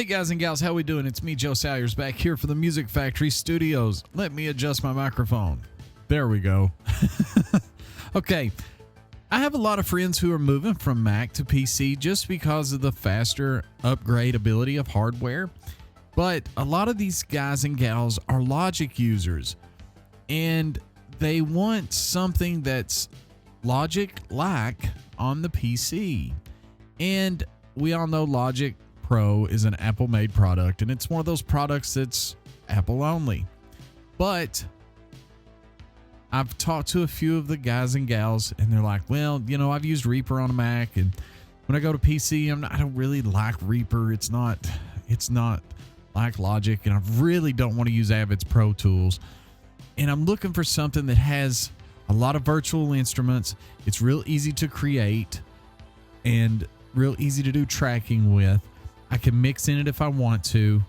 Hey guys and gals, how we doing? It's me, Joe Salyers, back here for the Music Factory Studios. Let me adjust my microphone. There we go. Okay, I have a lot of friends who are moving from Mac to PC just because of the faster upgrade ability of hardware. But a lot of these guys and gals are Logic users, and they want something that's Logic-like on the PC. And we all know Logic Pro is an Apple-made product, and it's one of those products that's Apple only. But I've talked to a few of the guys and gals, and they're like, well, you know, I've used Reaper on a Mac, and when I go to PC, I don't really like Reaper. It's not like Logic, and I really don't want to use Avid's Pro Tools. And I'm looking for something that has a lot of virtual instruments. It's real easy to create and real easy to do tracking with. I can mix in it if I want to,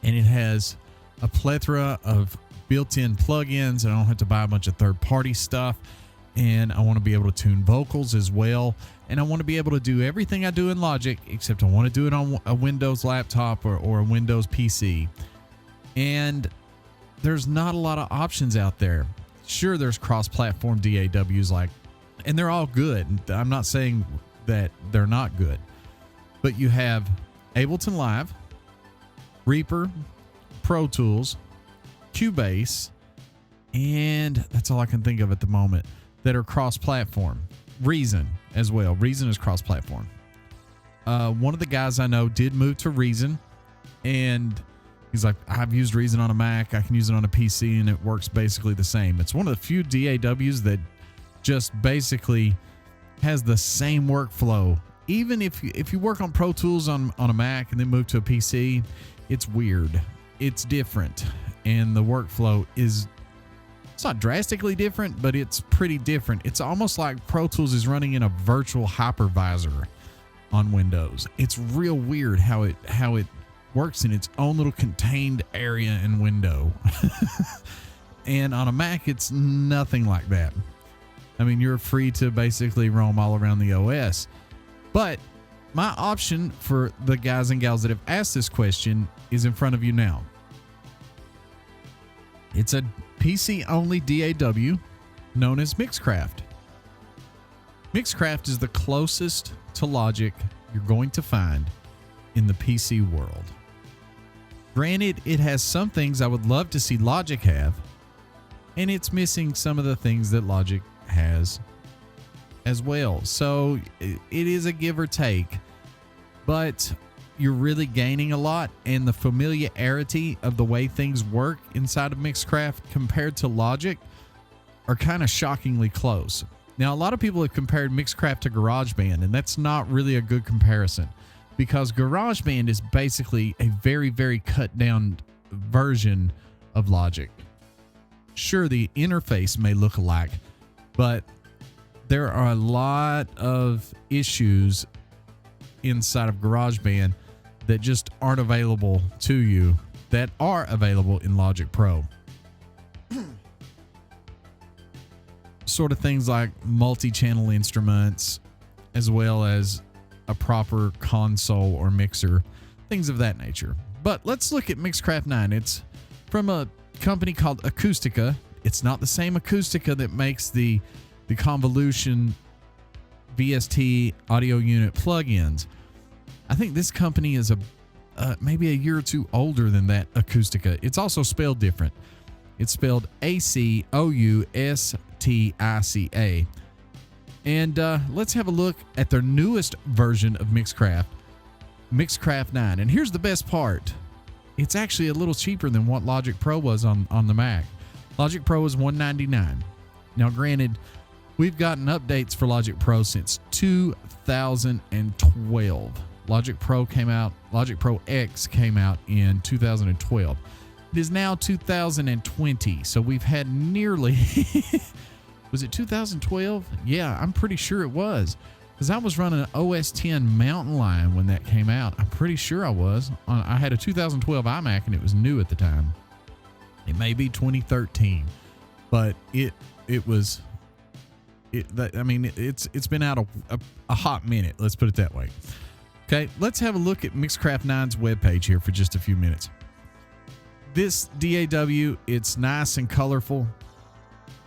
and it has a plethora of built-in plugins, and I don't have to buy a bunch of third-party stuff. And I want to be able to tune vocals as well, and I want to be able to do everything I do in Logic, except I want to do it on a Windows laptop or a Windows PC. And there's not a lot of options out there. Sure, there's cross-platform DAWs, and they're all good. I'm not saying that they're not good. But you have Ableton Live, Reaper, Pro Tools, Cubase, and that's all I can think of at the moment that are cross-platform. Reason as well. Reason is cross-platform. One of the guys I know did move to Reason, and he's like, I've used Reason on a Mac. I can use it on a PC, and it works basically the same. It's one of the few DAWs that just basically has the same workflow. Even if you work on Pro Tools on a Mac and then move to a PC, it's weird. It's different. And the workflow it's not drastically different, but it's pretty different. It's almost like Pro Tools is running in a virtual hypervisor on Windows. It's real weird how it works in its own little contained area and window. And on a Mac, it's nothing like that. I mean, you're free to basically roam all around the OS. But my option for the guys and gals that have asked this question is in front of you now. It's a PC-only DAW known as Mixcraft. Mixcraft is the closest to Logic you're going to find in the PC world. Granted, it has some things I would love to see Logic have, and it's missing some of the things that Logic has as well. So it is a give or take, but you're really gaining a lot, and the familiarity of the way things work inside of Mixcraft compared to Logic are kind of shockingly close. Now, a lot of people have compared Mixcraft to GarageBand, and that's not really a good comparison because GarageBand is basically a very, very cut down version of Logic. Sure, the interface may look alike, but there are a lot of issues inside of GarageBand that just aren't available to you that are available in Logic Pro. Sort of things like multi-channel instruments, as well as a proper console or mixer, things of that nature. But let's look at Mixcraft 9. It's from a company called Acoustica. It's not the same Acoustica that makes the Convolution VST audio unit plugins. I think this company is maybe a year or two older than that Acoustica. It's also spelled different. It's spelled Acoustica. And let's have a look at their newest version of Mixcraft, Mixcraft 9. And here's the best part. It's actually a little cheaper than what Logic Pro was on the Mac. Logic Pro is $199. Now, granted, we've gotten updates for Logic Pro since 2012. Logic Pro X came out in 2012. It is now 2020, so we've had nearly... Was it 2012? Yeah, I'm pretty sure it was, because I was running an OS X Mountain Lion when that came out. I'm pretty sure I was. I had a 2012 iMac, and it was new at the time. It may be 2013, but it's been out a hot minute. Let's put it that way. Okay, let's have a look at Mixcraft 9's webpage here for just a few minutes. This DAW, it's nice and colorful.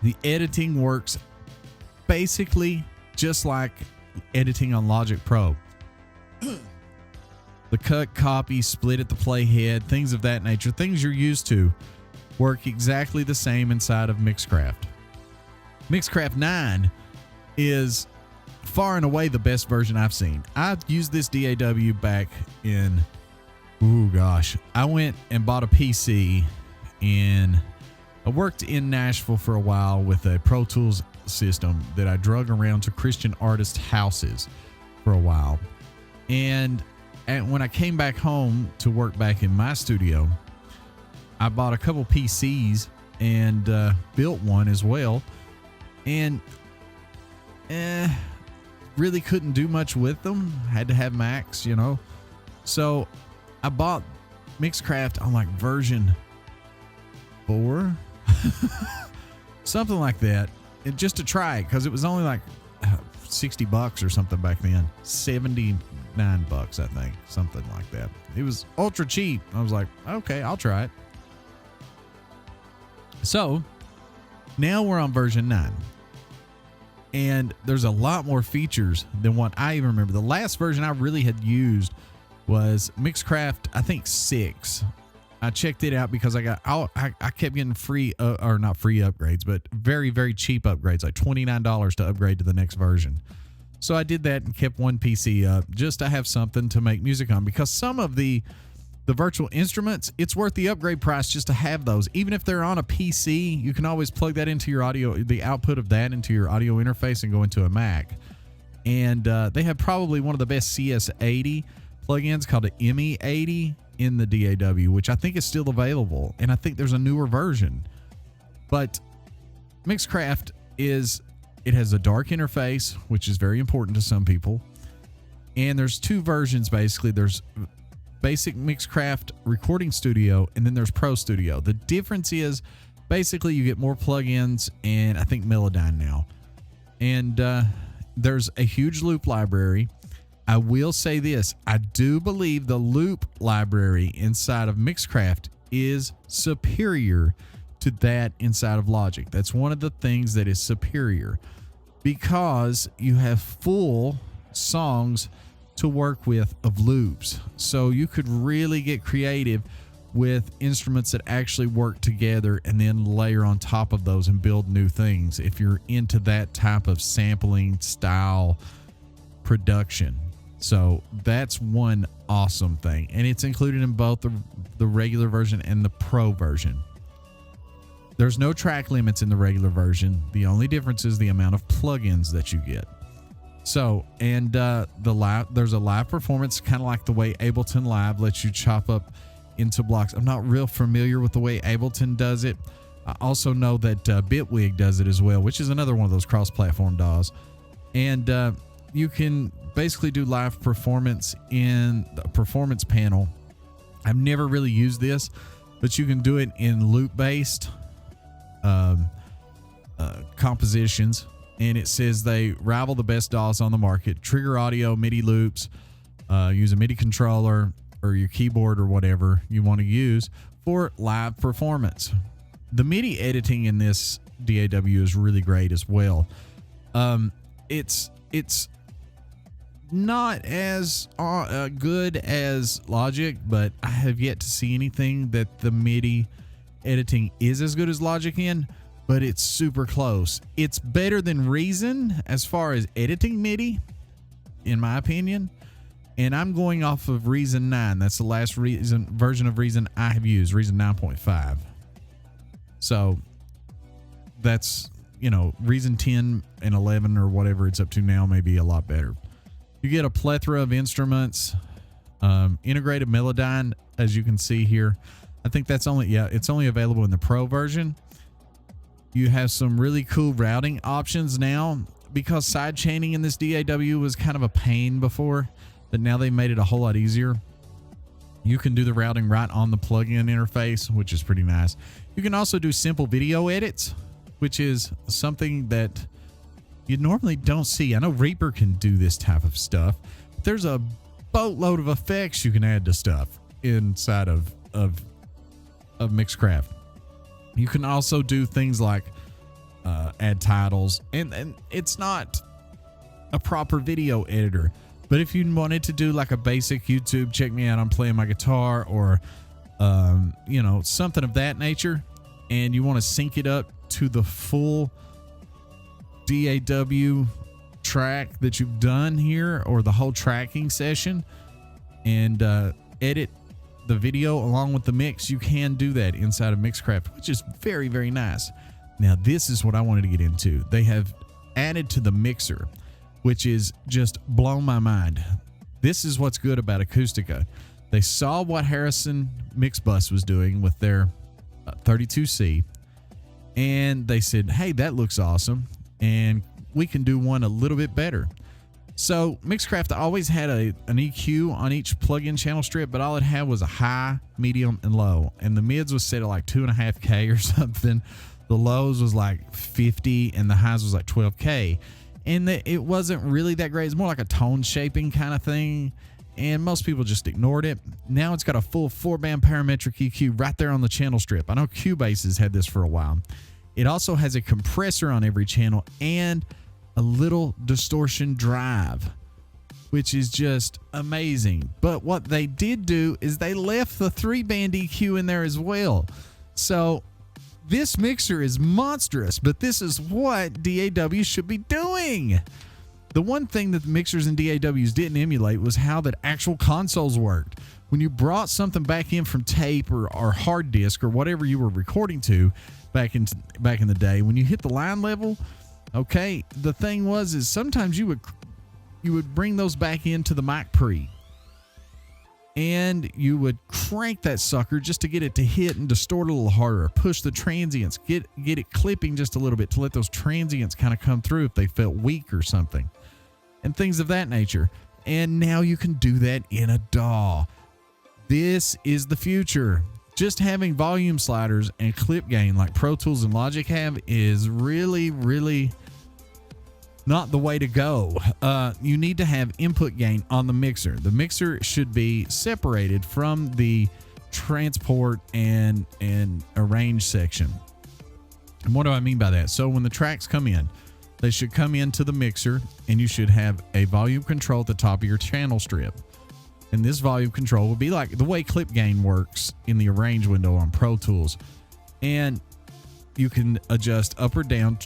The editing works basically just like editing on Logic Pro. The cut, copy, split at the playhead, things of that nature, things you're used to, work exactly the same inside of Mixcraft. Mixcraft 9 is far and away the best version I've seen. I've used this DAW back in, I went and bought a PC and I worked in Nashville for a while with a Pro Tools system that I drug around to Christian artist houses for a while. And when I came back home to work back in my studio, I bought a couple PCs and built one as well. And really couldn't do much with them. Had to have Macs, you know. So I bought Mixcraft on like version 4, something like that, and just to try it because it was only like $60 or something back then. $79, I think, something like that. It was ultra cheap. I was like, okay, I'll try it. So now we're on version 9. And there's a lot more features than what I even remember. The last version I really had used was Mixcraft, I think 6. I checked it out because I kept getting free, or not free upgrades, but very, very cheap upgrades, like $29 to upgrade to the next version. So I did that and kept one PC up just to have something to make music on, because some of the virtual instruments, it's worth the upgrade price just to have those. Even if they're on a PC, you can always plug that into your audio, the output of that into your audio interface and go into a Mac. And they have probably one of the best CS80 plugins called an ME80 in the DAW, which I think is still available. And I think there's a newer version. But Mixcraft it has a dark interface, which is very important to some people. And there's 2 versions basically. There's Basic Mixcraft Recording Studio, and then there's Pro Studio. The difference is basically you get more plugins and I think Melodyne now. And there's a huge loop library. I will say this, I do believe the loop library inside of Mixcraft is superior to that inside of Logic. That's one of the things that is superior, because you have full songs to work with of loops. So you could really get creative with instruments that actually work together and then layer on top of those and build new things if you're into that type of sampling style production. So that's one awesome thing, and it's included in both the regular version and the Pro version. There's no track limits in the regular version. The only difference is the amount of plugins that you get. So, and there's a live performance, kind of like the way Ableton Live lets you chop up into blocks. I'm not real familiar with the way Ableton does it. I also know that Bitwig does it as well, which is another one of those cross-platform DAWs. And you can basically do live performance in the performance panel. I've never really used this, but you can do it in loop-based compositions. And it says they rival the best DAWs on the market. Trigger audio, MIDI loops, use a MIDI controller or your keyboard or whatever you want to use for live performance. The MIDI editing in this DAW is really great as well. It's not as good as Logic, but I have yet to see anything that the MIDI editing is as good as Logic in. But it's super close. It's better than Reason as far as editing MIDI, in my opinion. And I'm going off of Reason 9. That's the last version of Reason I have used, Reason 9.5. So that's, Reason 10 and 11 or whatever it's up to now may be a lot better. You get a plethora of instruments, integrated Melodyne, as you can see here. I think that's it's only available in the Pro version. You have some really cool routing options now, because side chaining in this DAW was kind of a pain before, but now they made it a whole lot easier. You can do the routing right on the plugin interface, which is pretty nice. You can also do simple video edits, which is something that you normally don't see. I know Reaper can do this type of stuff. There's a boatload of effects you can add to stuff inside of Mixcraft. You can also do things like add titles, and it's not a proper video editor, but if you wanted to do like a basic YouTube, check me out, I'm playing my guitar, or something of that nature, and you want to sync it up to the full DAW track that you've done here, or the whole tracking session, and edit the video along with the mix, you can do that inside of Mixcraft, which is very, very nice. Now, this is what I wanted to get into. They have added to the mixer, which is just blown my mind. This is what's good about Acoustica. They saw what Harrison Mixbus was doing with their 32C, and they said, hey, that looks awesome, and we can do one a little bit better. So Mixcraft always had an EQ on each plugin channel strip, but all it had was a high, medium, and low. And the mids was set at like 2.5K or something. The lows was like 50, and the highs was like 12K. And it wasn't really that great. It's more like a tone shaping kind of thing, and most people just ignored it. Now it's got a full 4-band parametric EQ right there on the channel strip. I know Cubase has had this for a while. It also has a compressor on every channel and a little distortion drive, which is just amazing. But what they did do is they left the 3-band EQ in there as well. So this mixer is monstrous, but this is what DAW should be doing. The one thing that the mixers and DAWs didn't emulate was how the actual consoles worked. When you brought something back in from tape or hard disk or whatever you were recording to back in the day, when you hit the line level, okay, the thing is sometimes you would bring those back into the mic pre, and you would crank that sucker just to get it to hit and distort a little harder, push the transients, get it clipping just a little bit to let those transients kind of come through if they felt weak or something, and things of that nature. And now you can do that in a DAW. This is the future. Just having volume sliders and clip gain like Pro Tools and Logic have is really, really not the way to go. You need to have input gain on the mixer. The mixer should be separated from the transport and arrange section. And what do I mean by that? So when the tracks come in, they should come into the mixer, and you should have a volume control at the top of your channel strip. And this volume control will be like the way clip gain works in the arrange window on Pro Tools. And you can adjust up or down,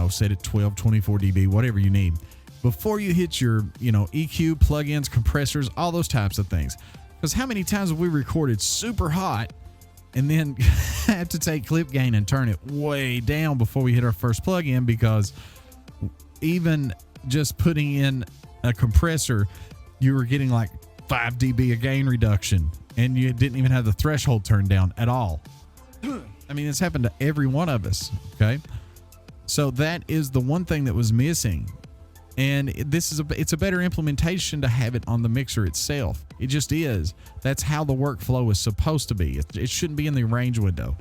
set it 12, 24 dB, whatever you need, before you hit your, EQ, plugins, compressors, all those types of things. Because how many times have we recorded super hot and then had to take clip gain and turn it way down before we hit our first plugin, because even just putting in a compressor, you were getting like 5 dB of gain reduction, and you didn't even have the threshold turned down at all. I mean, it's happened to every one of us. Okay. So that is the one thing that was missing. And it's a better implementation to have it on the mixer itself. It just is. That's how the workflow is supposed to be. It shouldn't be in the arrange window.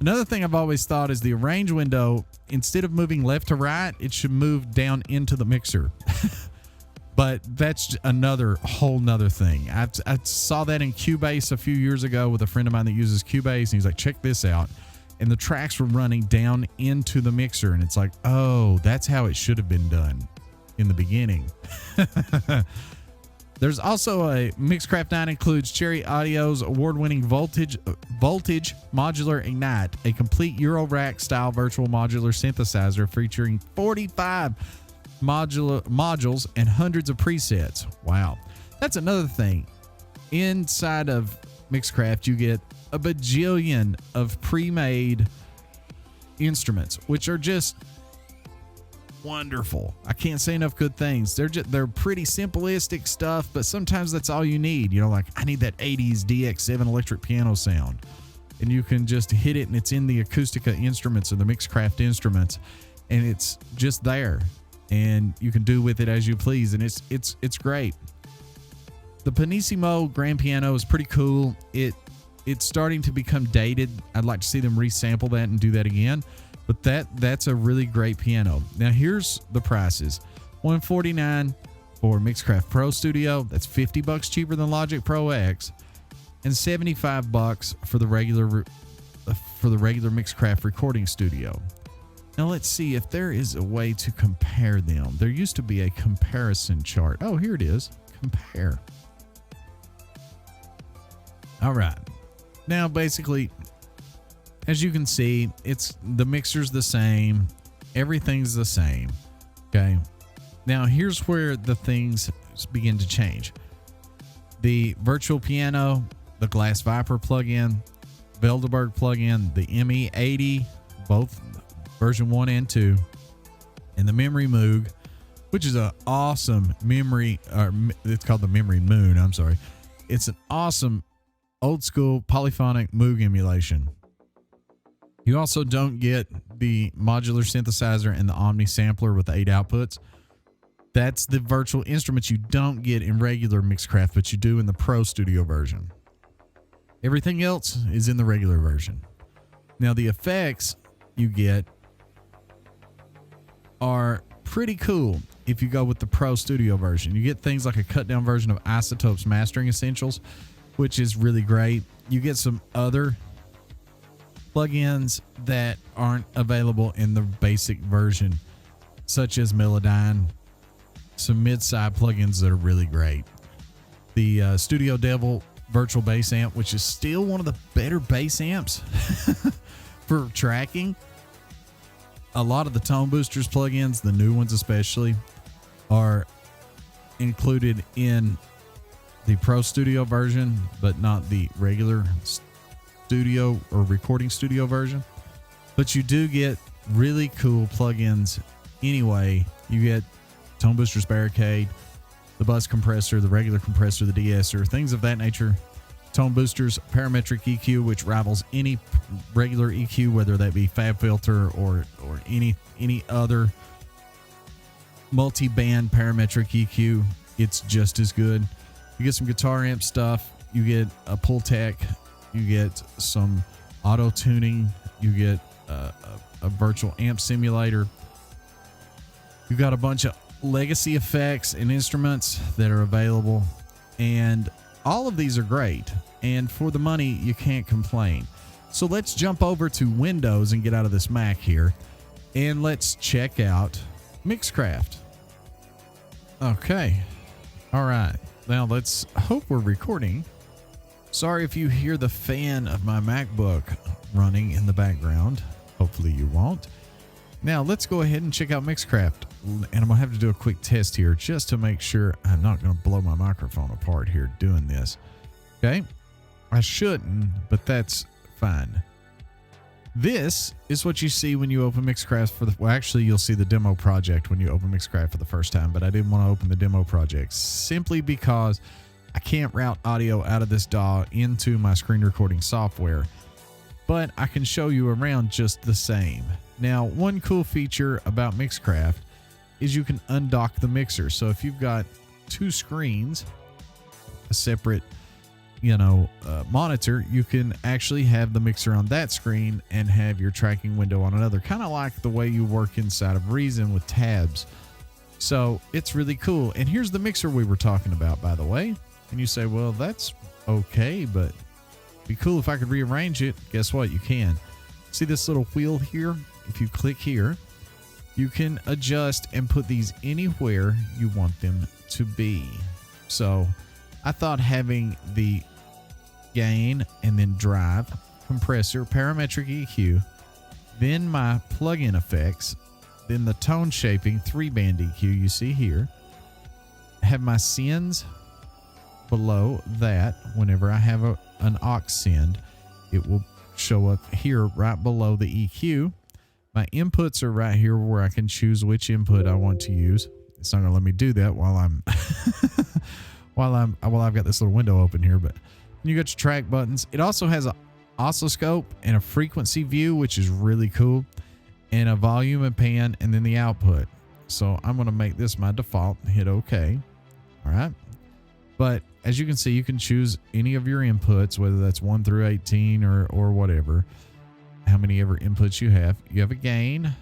Another thing I've always thought is the arrange window, instead of moving left to right, it should move down into the mixer. But that's another whole nother thing. I saw that in Cubase a few years ago with a friend of mine that uses Cubase, and he's like, check this out. And the tracks were running down into the mixer, and it's like, oh, that's how it should have been done in the beginning. There's also a Mixcraft 9 includes Cherry Audio's award-winning Voltage Modular Ignite, a complete Eurorack style virtual modular synthesizer featuring 45 modules and hundreds of presets. Wow. That's another thing. Inside of Mixcraft, you get a bajillion of pre-made instruments, which are just wonderful. I can't say enough good things. They're pretty simplistic stuff, but sometimes that's all you need. Like I need that 80s DX7 electric piano sound, and you can just hit it, and it's in the Acoustica instruments or the Mixcraft instruments, and it's just there. And you can do with it as you please, and it's great. The Pianissimo grand piano is pretty cool. It's starting to become dated. I'd like to see them resample that and do that again. But that's a really great piano. Now here's the prices: $149, for Mixcraft Pro Studio. That's $50 cheaper than Logic Pro X, and $75 for the regular Mixcraft Recording Studio. Now let's see if there is a way to compare them. There used to be a comparison chart. Oh, here it is. Compare. All right. Now basically, as you can see, the mixer's the same. Everything's the same. Okay. Now here's where the things begin to change. The virtual piano, the Glass Viper plugin, Veldeberg plugin, the ME80, both version 1 and 2, and the Memory Moog, which is an awesome memory, or it's called the Memory Moon. I'm sorry. It's an awesome old school polyphonic Moog emulation. You also don't get the modular synthesizer and the Omni sampler with 8 outputs. That's the virtual instruments you don't get in regular Mixcraft, but you do in the Pro Studio version. Everything else is in the regular version. Now, the effects you get are pretty cool if you go with the Pro Studio version. You get things like a cut down version of Isotope's Mastering Essentials, which is really great. You get some other plugins that aren't available in the basic version, such as Melodyne, some mid-side plugins that are really great. The Studio Devil virtual bass amp, which is still one of the better bass amps for tracking. A lot of the Tone Boosters plugins, the new ones especially, are included in the Pro Studio version, but not the regular studio or recording studio version. But you do get really cool plugins anyway. You get Tone Boosters Barricade, the Bus Compressor, the regular compressor, the de-esser, things of that nature. Tone Boosters Parametric EQ, which rivals any regular EQ, whether that be FabFilter or any other multi-band parametric EQ. It's just as good. You get some guitar amp stuff. You get a Pultec. You get some auto tuning. You get a virtual amp simulator. You got a bunch of legacy effects and instruments that are available, and all of these are great, and for the money you can't complain. So let's jump over to Windows and get out of this Mac here, and let's check out Mixcraft. Okay, all right, now let's hope we're recording. Sorry if you hear the fan of my MacBook running in the background. Hopefully you won't. Now let's go ahead and check out Mixcraft, and I'm gonna have to do a quick test here just to make sure I'm not gonna blow my microphone apart here doing this. Okay, I shouldn't, but that's fine. This is what you see when you open Mixcraft well, actually you'll see the demo project when you open Mixcraft for the first time, but I didn't want to open the demo project simply because I can't route audio out of this DAW into my screen recording software, but I can show you around just the same. Now, one cool feature about Mixcraft is you can undock the mixer. So if you've got two screens, a separate, monitor, you can actually have the mixer on that screen and have your tracking window on another, kind of like the way you work inside of Reason with tabs. So it's really cool. And here's the mixer we were talking about, by the way. And you say, well, that's okay, but it'd be cool if I could rearrange it. Guess what? You can. See this little wheel here? If you click here, you can adjust and put these anywhere you want them to be. So I thought having the gain and then drive, compressor, parametric EQ, then my plugin effects, then the tone shaping 3-band EQ you see here, have my sends below that. Whenever I have an aux send, it will show up here right below the EQ. My inputs are right here where I can choose which input I want to use. It's not going to let me do that while I've got this little window open here, but you got your track buttons. It also has an oscilloscope and a frequency view, which is really cool, and a volume and pan, and then the output. So I'm going to make this my default and hit OK. All right. But as you can see, you can choose any of your inputs, whether that's 1 through 18 or whatever, how many ever inputs you have. You have a gain,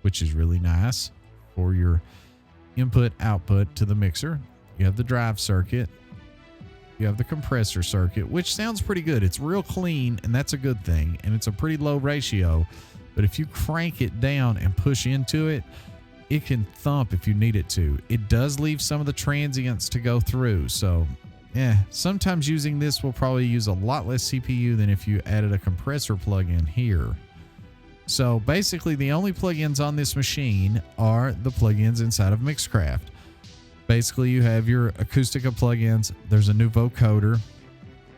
which is really nice for your input output to the mixer. You have the drive circuit. You have the compressor circuit, which sounds pretty good. It's real clean, and that's a good thing. And it's a pretty low ratio. But if you crank it down and push into it, it can thump if you need it to. It does leave some of the transients to go through. So, yeah, sometimes using this will probably use a lot less CPU than if you added a compressor plug-in here. So basically, the only plugins on this machine are the plugins inside of Mixcraft. Basically, you have your Acoustica plugins. There's a new vocoder.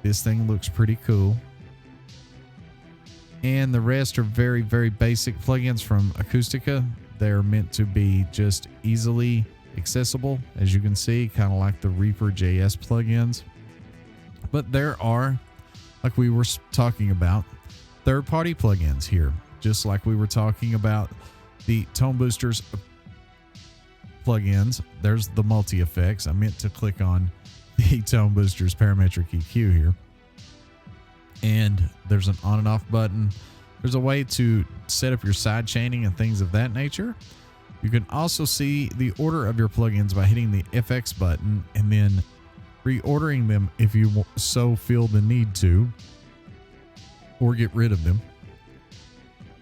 This thing looks pretty cool. And the rest are very, very basic plugins from Acoustica. They're meant to be just easily accessible, as you can see, kind of like the Reaper.js plugins. But there are, like we were talking about, third-party plugins here, just like we were talking about the Tone Boosters plugins. There's the multi-effects. I meant to click on the Tone Boosters parametric EQ here. And there's an on and off button. There's a way to set up your side chaining and things of that nature. You can also see the order of your plugins by hitting the FX button and then reordering them if you so feel the need to, or get rid of them.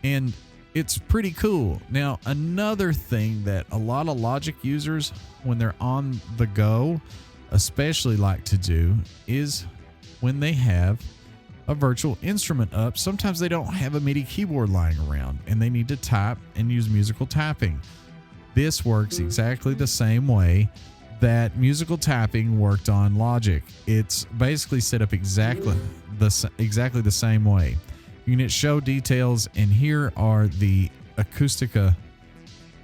And it's pretty cool. Now, another thing that a lot of Logic users, when they're on the go, especially like to do is when they have a virtual instrument up, sometimes they don't have a MIDI keyboard lying around and they need to type and use musical typing. This works exactly the same way that musical typing worked on Logic. It's basically set up exactly the same way. You can hit show details, and here are the Acoustica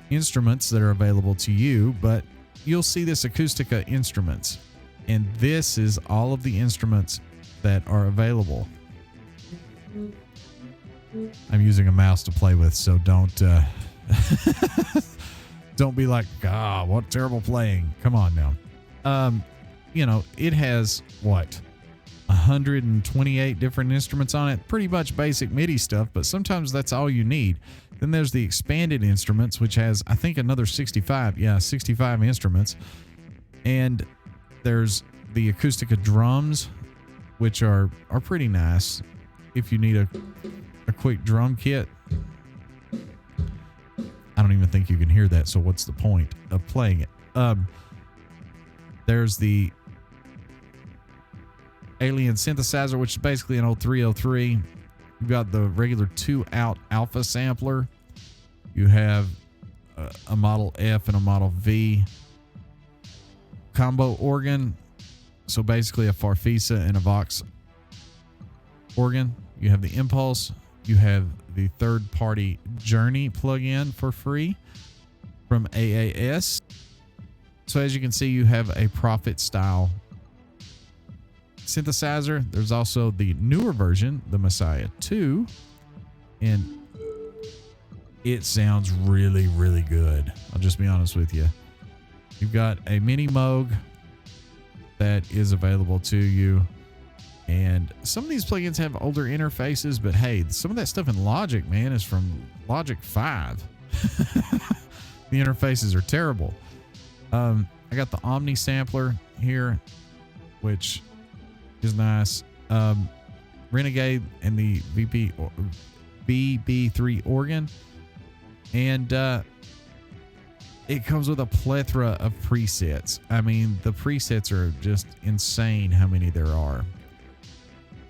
instruments that are available to you, but you'll see this Acoustica instruments, and this is all of the instruments that are available. I'm using a mouse to play with, so don't don't be like, "Ah, what terrible playing." Come on now. You know, it has what? 128 different instruments on it. Pretty much basic MIDI stuff, but sometimes that's all you need. Then there's the expanded instruments, which has, I think, another 65. Yeah, 65 instruments. And there's the Acoustica drums, which are pretty nice if you need a quick drum kit. I don't even think you can hear that, so what's the point of playing it? There's the Alien synthesizer, which is basically an old 303. You've got the regular 2-out alpha sampler. You have a Model F and a Model V combo organ. So basically a Farfisa and a Vox organ. You have the Impulse. You have the third-party Journey plugin for free from AAS. So as you can see, you have a Prophet style synthesizer. There's also the newer version, the Messiah 2, and it sounds really, really good. I'll just be honest with you. You've got a mini Moog that is available to you, and some of these plugins have older interfaces, but hey, some of that stuff in Logic, man, is from Logic 5. The interfaces are terrible. I got the Omni sampler here, which is nice. Renegade and the VB3 organ, and it comes with a plethora of presets. I mean, the presets are just insane how many there are.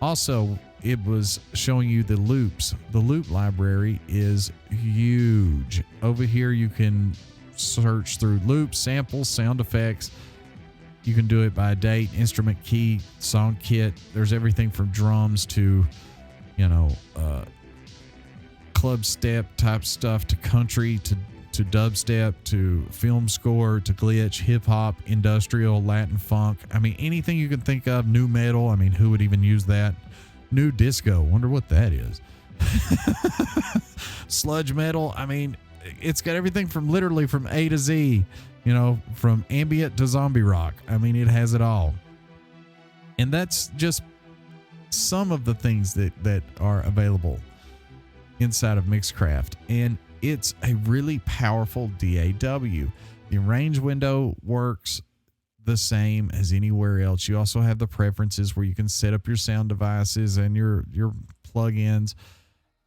Also, it was showing you the loops. The loop library is huge. Over here you can search through loops, samples, sound effects. You can do it by date, instrument key, song kit. There's everything from drums to, club step type stuff, to country, to dubstep, to film score, to glitch, hip hop, industrial, Latin funk. I mean, anything you can think of. New metal. I mean, who would even use that? New disco. Wonder what that is. Sludge metal. I mean, it's got everything from literally from A to Z. From ambient to zombie rock. I mean, it has it all. And that's just some of the things that are available inside of Mixcraft. And it's a really powerful DAW. The arrange window works the same as anywhere else. You also have the preferences where you can set up your sound devices and your plugins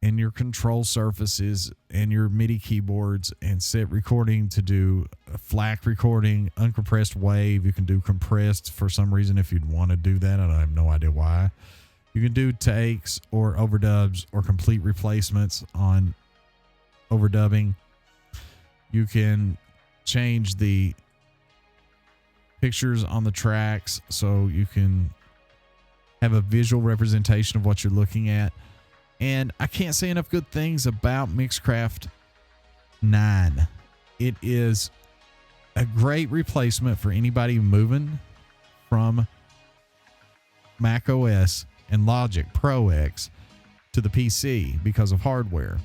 and your control surfaces and your MIDI keyboards, and set recording to do a FLAC recording, uncompressed wave. You can do compressed for some reason if you'd want to do that. I have no idea why. You can do takes or overdubs or complete replacements on overdubbing. You can change the pictures on the tracks so you can have a visual representation of what you're looking at. And I can't say enough good things about Mixcraft 9. It is a great replacement for anybody moving from Mac OS and Logic Pro X to the PC because of hardware.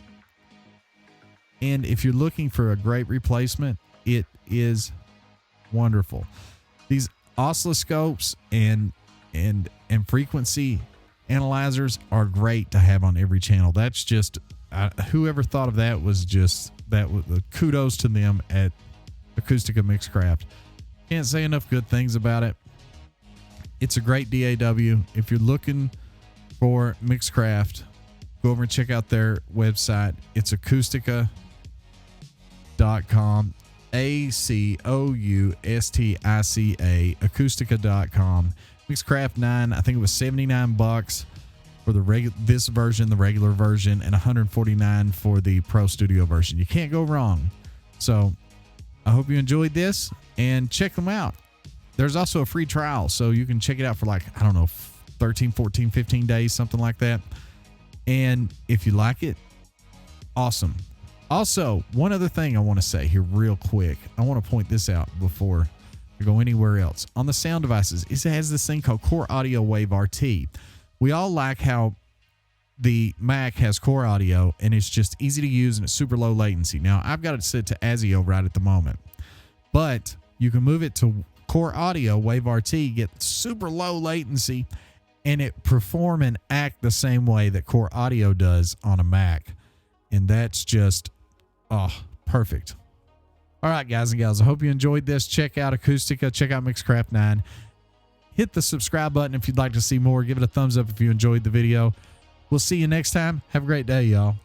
And if you're looking for a great replacement, it is wonderful. These oscilloscopes and frequency analyzers are great to have on every channel. That's just whoever thought of that was just kudos to them at Acoustica Mixcraft. Can't say enough good things about it. It's a great DAW. If you're looking for Mixcraft, go over and check out their website. It's acoustica.com. ACOUSTICA, acoustica.com. Mixcraft 9, I think it was $79 for this version, the regular version, and $149 for the Pro Studio version. You can't go wrong. So I hope you enjoyed this, and check them out. There's also a free trial, so you can check it out for 13, 14, 15 days, something like that. And if you like it, awesome. Also, one other thing I want to say here real quick. I want to point this out before I go anywhere else. On the sound devices, it has this thing called Core Audio Wave RT. We all like how the Mac has Core Audio, and it's just easy to use and it's super low latency. Now, I've got it set to ASIO right at the moment, but you can move it to Core Audio Wave RT, get super low latency, and it perform and act the same way that Core Audio does on a Mac. And that's just, perfect. All right, guys and gals, I hope you enjoyed this. Check out Acoustica. Check out Mixcraft 9. Hit the subscribe button if you'd like to see more. Give it a thumbs up if you enjoyed the video. We'll see you next time. Have a great day, y'all.